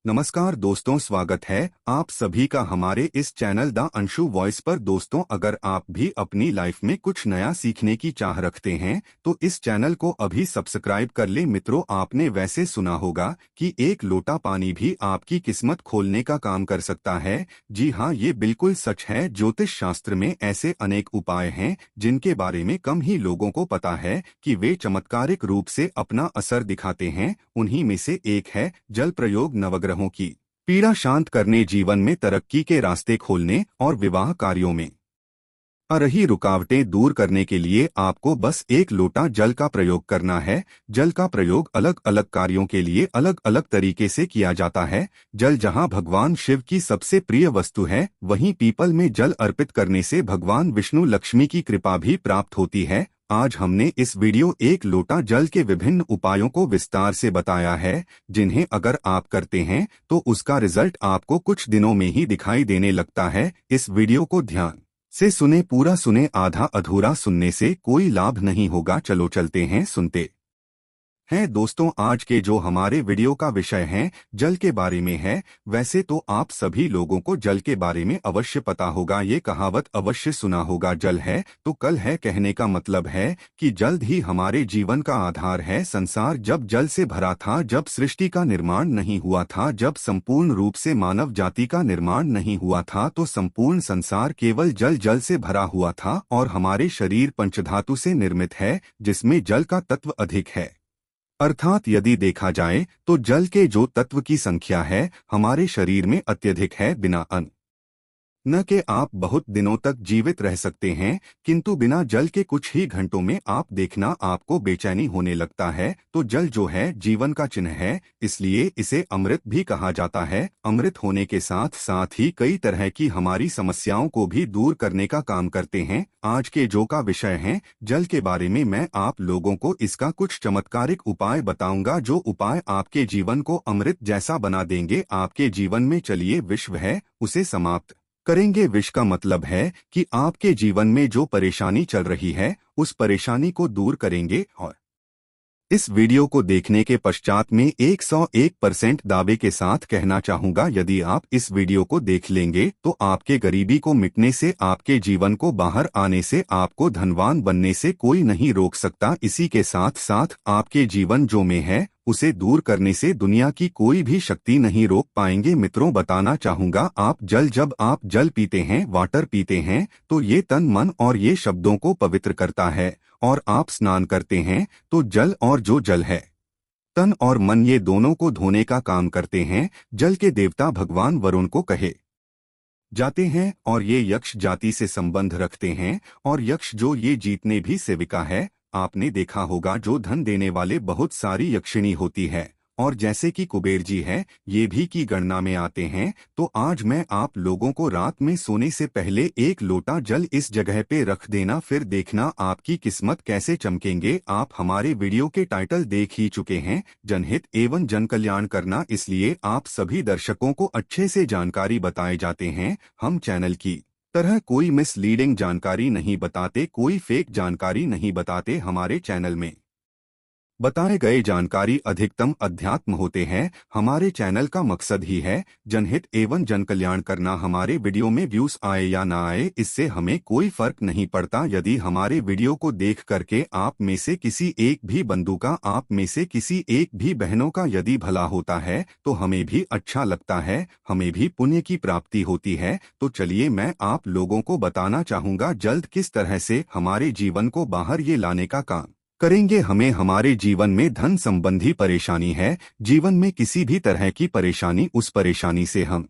नमस्कार दोस्तों, स्वागत है आप सभी का हमारे इस चैनल द अंशु वॉइस पर। दोस्तों, अगर आप भी अपनी लाइफ में कुछ नया सीखने की चाह रखते हैं तो इस चैनल को अभी सब्सक्राइब कर ले। मित्रों, आपने वैसे सुना होगा कि एक लोटा पानी भी आपकी किस्मत खोलने का काम कर सकता है। जी हाँ, ये बिल्कुल सच है। ज्योतिष शास्त्र में ऐसे अनेक उपाय हैं जिनके बारे में कम ही लोगों को पता है कि वे चमत्कारिक रूप से अपना असर दिखाते हैं। उन्हीं में से एक है जल प्रयोग। नवग्रहों की पीड़ा शांत करने, जीवन में तरक्की के रास्ते खोलने और विवाह कार्यों में आ रही रुकावटें दूर करने के लिए आपको बस एक लोटा जल का प्रयोग करना है। जल का प्रयोग अलग अलग कार्यों के लिए अलग अलग तरीके से किया जाता है। जल जहां भगवान शिव की सबसे प्रिय वस्तु है, वहीं पीपल में जल अर्पित करने से भगवान विष्णु लक्ष्मी की कृपा भी प्राप्त होती है। आज हमने इस वीडियो एक लोटा जल के विभिन्न उपायों को विस्तार से बताया है, जिन्हें अगर आप करते हैं तो उसका रिजल्ट आपको कुछ दिनों में ही दिखाई देने लगता है। इस वीडियो को ध्यान से सुने, पूरा सुने, आधा अधूरा सुनने से कोई लाभ नहीं होगा। चलो चलते हैं, सुनते हैं। दोस्तों, आज के जो हमारे वीडियो का विषय है जल के बारे में है। वैसे तो आप सभी लोगों को जल के बारे में अवश्य पता होगा, ये कहावत अवश्य सुना होगा, जल है तो कल है। कहने का मतलब है कि जल्द ही हमारे जीवन का आधार है। संसार जब जल से भरा था, जब सृष्टि का निर्माण नहीं हुआ था, जब संपूर्ण रूप से मानव जाति का निर्माण नहीं हुआ था, तो संपूर्ण संसार केवल जल जल से भरा हुआ था। और हमारे शरीर पंचधातु से निर्मित है, जिसमें जल का तत्व अधिक है। अर्थात यदि देखा जाए तो जल के जो तत्व की संख्या है हमारे शरीर में अत्यधिक है। बिना अन्न न के आप बहुत दिनों तक जीवित रह सकते हैं, किंतु बिना जल के कुछ ही घंटों में आप देखना आपको बेचैनी होने लगता है। तो जल जो है जीवन का चिन्ह है, इसलिए इसे अमृत भी कहा जाता है। अमृत होने के साथ साथ ही कई तरह की हमारी समस्याओं को भी दूर करने का काम करते हैं। आज के जो का विषय है जल के बारे में, मैं आप लोगों को इसका कुछ चमत्कारिक उपाय बताऊंगा, जो उपाय आपके जीवन को अमृत जैसा बना देंगे। आपके जीवन में चलिए विश्व है उसे समाप्त करेंगे। विष का मतलब है कि आपके जीवन में जो परेशानी चल रही है उस परेशानी को दूर करेंगे। और इस वीडियो को देखने के पश्चात में 101% दावे के साथ कहना चाहूंगा, यदि आप इस वीडियो को देख लेंगे तो आपके गरीबी को मिटने से, आपके जीवन को बाहर आने से, आपको धनवान बनने से कोई नहीं रोक सकता। इसी के साथ साथ आपके जीवन जो में है उसे दूर करने से दुनिया की कोई भी शक्ति नहीं रोक पाएंगे। मित्रों, बताना चाहूंगा, जब आप जल पीते हैं, वाटर पीते हैं, तो ये तन, मन और ये शब्दों को पवित्र करता है। और आप स्नान करते हैं तो जल और जो जल है, तन और मन, ये दोनों को धोने का काम करते हैं। जल के देवता भगवान वरुण को कहे जाते हैं और ये यक्ष जाति से संबंध रखते हैं। और यक्ष जो ये जीतने भी सेविका है। आपने देखा होगा जो धन देने वाले बहुत सारी यक्षिणी होती है, और जैसे कि कुबेर जी है, ये भी की गणना में आते हैं। तो आज मैं आप लोगों को रात में सोने से पहले एक लोटा जल इस जगह पे रख देना, फिर देखना आपकी किस्मत कैसे चमकेंगे। आप हमारे वीडियो के टाइटल देख ही चुके हैं, जनहित एवं जन कल्याण करना, इसलिए आप सभी दर्शकों को अच्छे से जानकारी बताए जाते हैं। हम चैनल की तरह कोई मिसलीडिंग जानकारी नहीं बताते, कोई फेक जानकारी नहीं बताते। हमारे चैनल में बताए गए जानकारी अधिकतम अध्यात्म होते हैं। हमारे चैनल का मकसद ही है जनहित एवं जन कल्याण करना। हमारे वीडियो में व्यूज आए या ना आए, इससे हमें कोई फर्क नहीं पड़ता। यदि हमारे वीडियो को देख करके आप में से किसी एक भी बंधु का, आप में से किसी एक भी बहनों का यदि भला होता है तो हमें भी अच्छा लगता है, हमें भी पुण्य की प्राप्ति होती है। तो चलिए मैं आप लोगों को बताना चाहूंगा जल्द किस तरह से हमारे जीवन को बाहर ये लाने का काम करेंगे। हमें हमारे जीवन में धन संबंधी परेशानी है, जीवन में किसी भी तरह की परेशानी, उस परेशानी से हम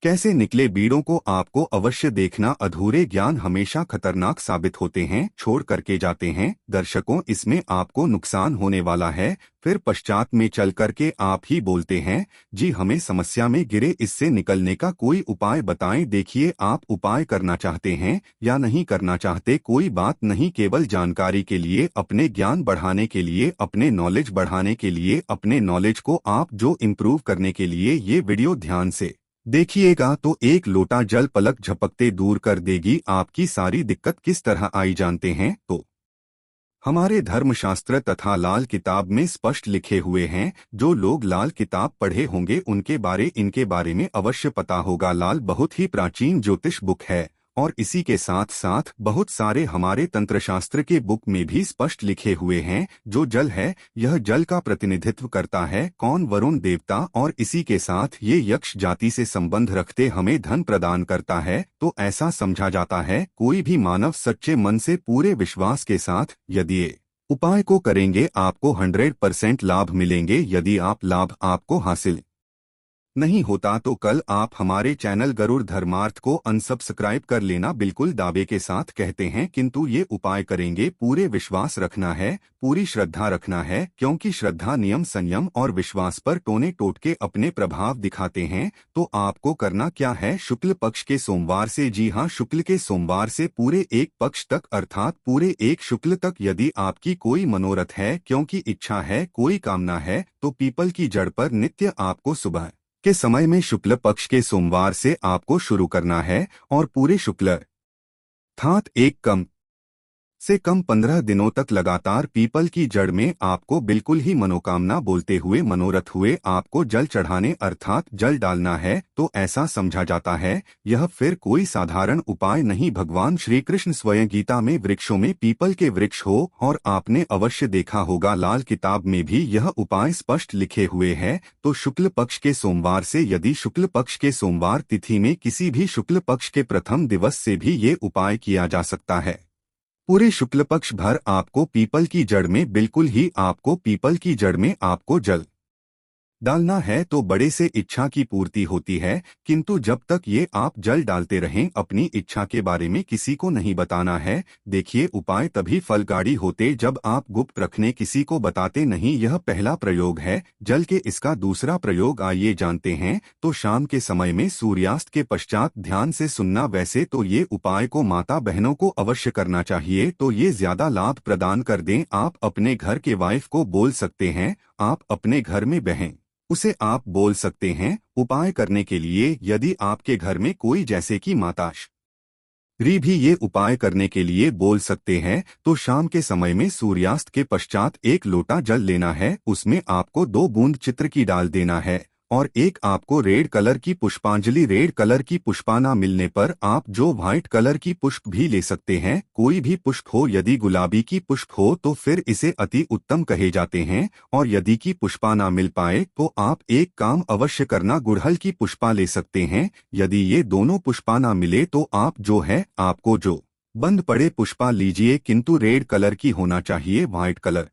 कैसे निकले, बीड़ों को आपको अवश्य देखना। अधूरे ज्ञान हमेशा खतरनाक साबित होते हैं, छोड़ करके जाते हैं। दर्शकों, इसमें आपको नुकसान होने वाला है। फिर पश्चात में चल करके आप ही बोलते हैं, जी हमें समस्या में गिरे, इससे निकलने का कोई उपाय बताएं। देखिए, आप उपाय करना चाहते हैं या नहीं करना चाहते, कोई बात नहीं, केवल जानकारी के लिए, अपने ज्ञान बढ़ाने के लिए, अपने नॉलेज बढ़ाने के लिए, अपने नॉलेज को आप जो इम्प्रूव करने के लिए ये वीडियो ध्यान से देखिएगा तो एक लोटा जल पलक झपकते दूर कर देगी। आपकी सारी दिक्कत किस तरह आई जानते हैं? तो हमारे धर्मशास्त्र तथा लाल किताब में स्पष्ट लिखे हुए हैं। जो लोग लाल किताब पढ़े होंगे इनके बारे में अवश्य पता होगा। लाल बहुत ही प्राचीन ज्योतिष बुक है और इसी के साथ साथ बहुत सारे हमारे तंत्रशास्त्र के बुक में भी स्पष्ट लिखे हुए हैं। जो जल है यह जल का प्रतिनिधित्व करता है, कौन वरुण देवता, और इसी के साथ ये यक्ष जाति से संबंध रखते हमें धन प्रदान करता है। तो ऐसा समझा जाता है कोई भी मानव सच्चे मन से पूरे विश्वास के साथ यदि ये उपाय को करेंगे आपको 100% लाभ मिलेंगे। यदि आप लाभ आपको हासिल नहीं होता तो कल आप हमारे चैनल गरुड़ धर्मार्थ को अनसब्सक्राइब कर लेना। बिल्कुल दावे के साथ कहते हैं, किंतु ये उपाय करेंगे पूरे विश्वास रखना है, पूरी श्रद्धा रखना है, क्योंकि श्रद्धा नियम संयम और विश्वास पर टोने टोटके अपने प्रभाव दिखाते हैं। तो आपको करना क्या है, शुक्ल पक्ष के सोमवार से, जी हाँ, शुक्ल के सोमवार से पूरे एक पक्ष तक अर्थात पूरे एक शुक्ल तक यदि आपकी कोई मनोरथ है, क्योंकि इच्छा है, कोई कामना है, तो पीपल की जड़ पर नित्य आपको सुबह के समय में शुक्ल पक्ष के सोमवार से आपको शुरू करना है और पूरे शुक्ल अर्थात एक कम से कम 15 दिनों तक लगातार पीपल की जड़ में आपको बिल्कुल ही मनोकामना बोलते हुए मनोरथ हुए आपको जल चढ़ाने अर्थात जल डालना है। तो ऐसा समझा जाता है यह फिर कोई साधारण उपाय नहीं। भगवान श्री कृष्ण स्वयं गीता में वृक्षों में पीपल के वृक्ष हो और आपने अवश्य देखा होगा लाल किताब में भी यह उपाय स्पष्ट लिखे हुए हैं। तो शुक्ल पक्ष के सोमवार से, यदि शुक्ल पक्ष के सोमवार तिथि में किसी भी शुक्ल पक्ष के प्रथम दिवस से भी ये उपाय किया जा सकता है। पूरे शुक्ल पक्ष भर आपको पीपल की जड़ में पीपल की जड़ में आपको जल डालना है। तो बड़े से इच्छा की पूर्ति होती है, किंतु जब तक ये आप जल डालते रहें अपनी इच्छा के बारे में किसी को नहीं बताना है। देखिए उपाय तभी फलकारी होते जब आप गुप्त रखने किसी को बताते नहीं। यह पहला प्रयोग है जल के। इसका दूसरा प्रयोग आइए जानते हैं। तो शाम के समय में सूर्यास्त के पश्चात ध्यान से सुनना। वैसे तो ये उपाय को माता बहनों को अवश्य करना चाहिए, तो ये ज्यादा लाभ प्रदान कर दें। आप अपने घर के वाइफ को बोल सकते हैं, आप अपने घर में बहन उसे आप बोल सकते हैं उपाय करने के लिए। यदि आपके घर में कोई जैसे कि माताश्री भी ये उपाय करने के लिए बोल सकते हैं। तो शाम के समय में सूर्यास्त के पश्चात एक लोटा जल लेना है, उसमें आपको 2 बूंद चित्र की डाल देना है और एक आपको रेड कलर की पुष्पांजलि। रेड कलर की पुष्पा ना मिलने पर आप जो व्हाइट कलर की पुष्प भी ले सकते हैं, कोई भी पुष्प हो। यदि गुलाबी की पुष्प हो तो फिर इसे अति उत्तम कहे जाते हैं, और यदि की पुष्पा ना मिल पाए तो आप एक काम अवश्य करना, गुड़हल की पुष्पा ले सकते हैं। यदि ये दोनों पुष्पा ना मिले तो आप जो है आपको जो बंद पड़े पुष्पा लीजिए, किंतु रेड कलर की होना चाहिए, व्हाइट कलर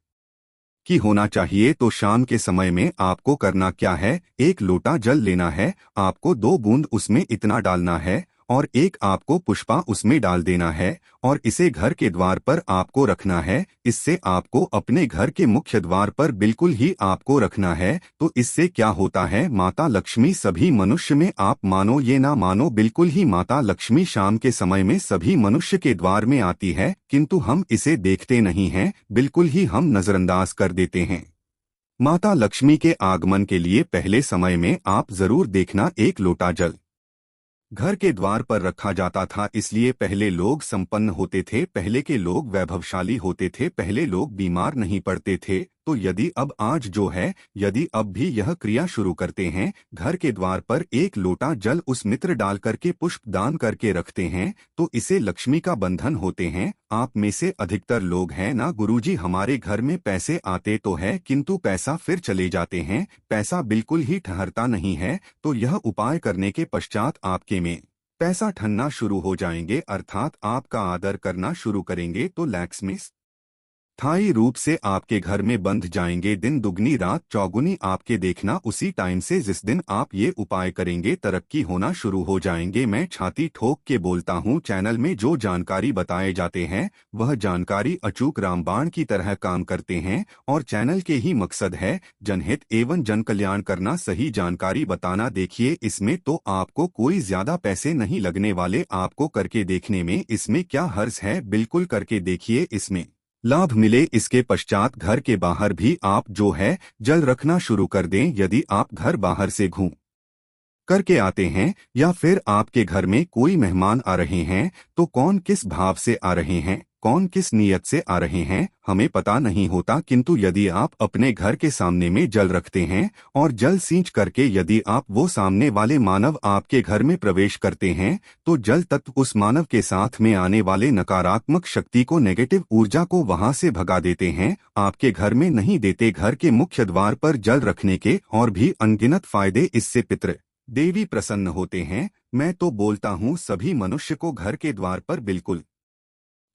की होना चाहिए। तो शाम के समय में आपको करना क्या है, एक लोटा जल लेना है, आपको 2 बूंद उसमें इतना डालना है और एक आपको पुष्पा उसमें डाल देना है और इसे घर के द्वार पर आपको रखना है। इससे आपको अपने घर के मुख्य द्वार पर बिल्कुल ही आपको रखना है। तो इससे क्या होता है, माता लक्ष्मी सभी मनुष्य में, आप मानो ये ना मानो, बिल्कुल ही माता लक्ष्मी शाम के समय में सभी मनुष्य के द्वार में आती है, किंतु हम इसे देखते नहीं हैं, बिल्कुल ही हम नजरअंदाज कर देते हैं। माता लक्ष्मी के आगमन के लिए पहले समय में आप जरूर देखना एक लोटा जल घर के द्वार पर रखा जाता था। इसलिए पहले लोग संपन्न होते थे, पहले के लोग वैभवशाली होते थे, पहले लोग बीमार नहीं पड़ते थे। तो यदि अब आज जो है, यदि अब भी यह क्रिया शुरू करते हैं, घर के द्वार पर एक लोटा जल उस मित्र डाल करके पुष्प दान करके रखते हैं, तो इसे लक्ष्मी का बंधन होते हैं। आप में से अधिकतर लोग हैं ना, गुरुजी हमारे घर में पैसे आते तो है किंतु पैसा फिर चले जाते हैं, पैसा बिल्कुल ही ठहरता नहीं है। तो यह उपाय करने के पश्चात आपके में पैसा ठनना शुरू हो जाएंगे, अर्थात आपका आदर करना शुरू करेंगे। तो लक्ष्मी स्थायी रूप से आपके घर में बंध जाएंगे। दिन दुगनी रात चौगुनी आपके देखना उसी टाइम से जिस दिन आप ये उपाय करेंगे तरक्की होना शुरू हो जाएंगे। मैं छाती ठोक के बोलता हूँ, चैनल में जो जानकारी बताए जाते हैं वह जानकारी अचूक रामबाण की तरह काम करते हैं और चैनल के ही मकसद है जनहित एवं जन कल्याण करना, सही जानकारी बताना। देखिए इसमें तो आपको कोई ज्यादा पैसे नहीं लगने वाले, आपको करके देखने में इसमें क्या हर्ज है, बिल्कुल करके देखिए, इसमें लाभ मिले। इसके पश्चात घर के बाहर भी आप जो है जल रखना शुरू कर दें। यदि आप घर बाहर से घूम करके आते हैं या फिर आपके घर में कोई मेहमान आ रहे हैं तो कौन किस भाव से आ रहे हैं, कौन किस नीयत से आ रहे हैं हमें पता नहीं होता, किंतु यदि आप अपने घर के सामने में जल रखते हैं और जल सींच करके यदि आप वो सामने वाले मानव आपके घर में प्रवेश करते हैं तो जल तत्व उस मानव के साथ में आने वाले नकारात्मक शक्ति को, नेगेटिव ऊर्जा को वहां से भगा देते हैं, आपके घर में नहीं देते। घर के मुख्य द्वार पर जल रखने के और भी अनगिनत फायदे, इससे पितृ देवी प्रसन्न होते हैं। मैं तो बोलता हूँ सभी मनुष्य को घर के द्वार पर बिल्कुल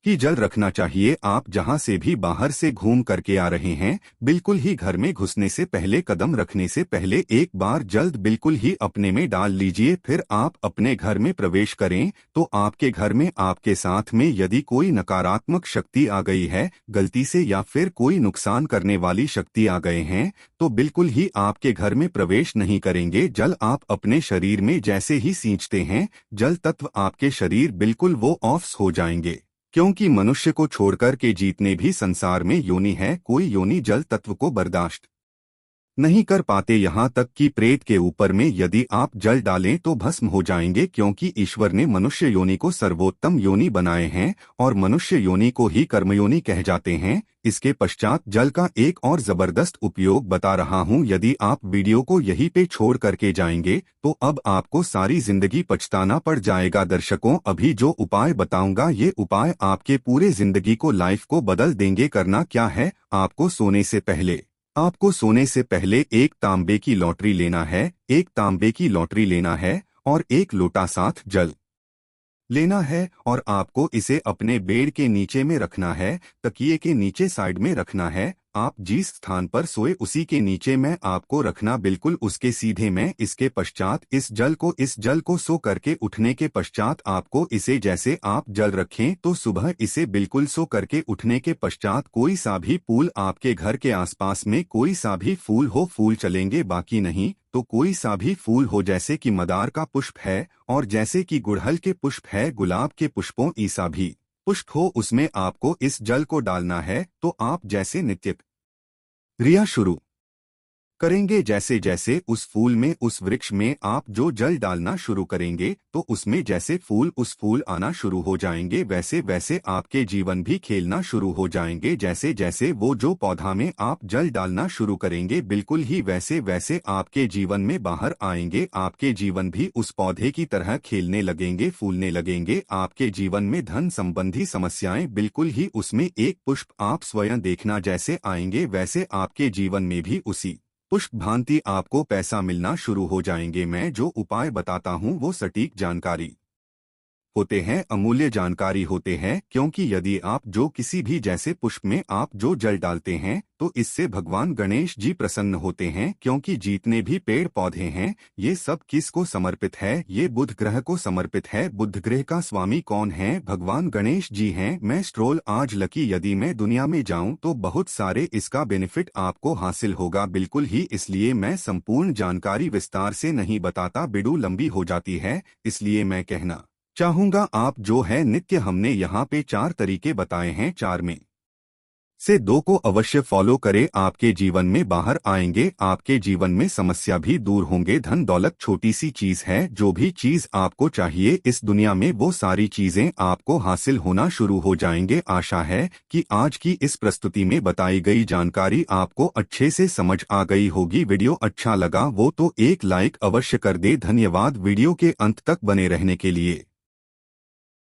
ही जल रखना चाहिए। आप जहां से भी बाहर से घूम करके आ रहे हैं, बिल्कुल ही घर में घुसने से पहले, कदम रखने से पहले एक बार जल बिल्कुल ही अपने में डाल लीजिए। फिर आप अपने घर में प्रवेश करें तो आपके घर में आपके साथ में यदि कोई नकारात्मक शक्ति आ गई है गलती से, या फिर कोई नुकसान करने वाली शक्ति आ गए हैं, तो बिल्कुल ही आपके घर में प्रवेश नहीं करेंगे। जल आप अपने शरीर में जैसे ही सींचते हैं, जल तत्व आपके शरीर बिल्कुल वो ऑफ हो जाएंगे, क्योंकि मनुष्य को छोड़कर के जितने भी संसार में योनि है, कोई योनि जल तत्व को बर्दाश्त नहीं कर पाते। यहाँ तक कि प्रेत के ऊपर में यदि आप जल डालें तो भस्म हो जाएंगे, क्योंकि ईश्वर ने मनुष्य योनि को सर्वोत्तम योनि बनाए हैं और मनुष्य योनि को ही कर्मयोनि कह जाते हैं। इसके पश्चात जल का एक और जबरदस्त उपयोग बता रहा हूँ। यदि आप वीडियो को यहीं पे छोड़ करके जाएंगे तो अब आपको सारी जिंदगी पछताना पड़ जाएगा। दर्शकों, अभी जो उपाय बताऊंगा ये उपाय आपके पूरे जिंदगी को, लाइफ को बदल देंगे। करना क्या है, आपको सोने से पहले एक तांबे की लॉटरी लेना है, एक तांबे की लॉटरी लेना है और एक लोटा साथ जल लेना है और आपको इसे अपने बेड के नीचे में रखना है, तकिए के नीचे साइड में रखना है। आप जिस स्थान पर सोए उसी के नीचे में आपको रखना, बिल्कुल उसके सीधे में। इसके पश्चात इस जल को सो करके उठने के पश्चात आपको इसे, जैसे आप जल रखें तो सुबह इसे बिल्कुल सो करके उठने के पश्चात कोई सा भी फूल, आपके घर के आसपास में कोई सा भी फूल हो, फूल चलेंगे, बाकी नहीं तो कोई सा भी फूल हो, जैसे कि मंदार का पुष्प है और जैसे कि गुड़हल के पुष्प है, गुलाब के पुष्पों ईसा भी पुष्प हो, उसमें आपको इस जल को डालना है। तो आप जैसे नित्य क्रिया शुरू करेंगे, जैसे जैसे उस फूल में, उस वृक्ष में आप जो जल डालना शुरू करेंगे तो उसमें जैसे फूल आना शुरू हो जाएंगे, वैसे वैसे आपके जीवन भी खेलना शुरू हो जाएंगे। जैसे जैसे वो जो पौधा में आप जल डालना शुरू करेंगे, बिल्कुल ही वैसे वैसे आपके जीवन में बाहर आएंगे। आपके जीवन भी उस पौधे की तरह खेलने लगेंगे, फूलने लगेंगे। आपके जीवन में धन संबंधी समस्याएं बिल्कुल ही उसमें एक पुष्प आप स्वयं देखना जैसे आएंगे, वैसे आपके जीवन में भी उसी पुष्प भांति आपको पैसा मिलना शुरू हो जाएंगे। मैं जो उपाय बताता हूँ वो सटीक जानकारी होते हैं, अमूल्य जानकारी होते हैं, क्योंकि यदि आप जो किसी भी जैसे पुष्प में आप जो जल डालते हैं तो इससे भगवान गणेश जी प्रसन्न होते हैं। क्योंकि जितने भी पेड़ पौधे हैं ये सब किसको समर्पित है, ये बुध ग्रह को समर्पित है। बुध ग्रह का स्वामी कौन है, भगवान गणेश जी हैं। मैं स्ट्रोल आज लकी, यदि मैं दुनिया में जाऊं तो बहुत सारे इसका बेनिफिट आपको हासिल होगा, बिल्कुल ही। इसलिए मैं संपूर्ण जानकारी विस्तार से नहीं बताता, वीडियो लंबी हो जाती है, इसलिए मैं कहना चाहूंगा आप जो है नित्य, हमने यहाँ पे 4 तरीके बताए हैं, 4 में से 2 को अवश्य फॉलो करें। आपके जीवन में बाहर आएंगे, आपके जीवन में समस्या भी दूर होंगे। धन दौलत छोटी सी चीज है, जो भी चीज आपको चाहिए इस दुनिया में वो सारी चीजें आपको हासिल होना शुरू हो जाएंगे। आशा है कि आज की इस प्रस्तुति में बताई गई जानकारी आपको अच्छे से समझ आ गई होगी। वीडियो अच्छा लगा वो तो एक लाइक अवश्य कर दे। धन्यवाद वीडियो के अंत तक बने रहने के लिए।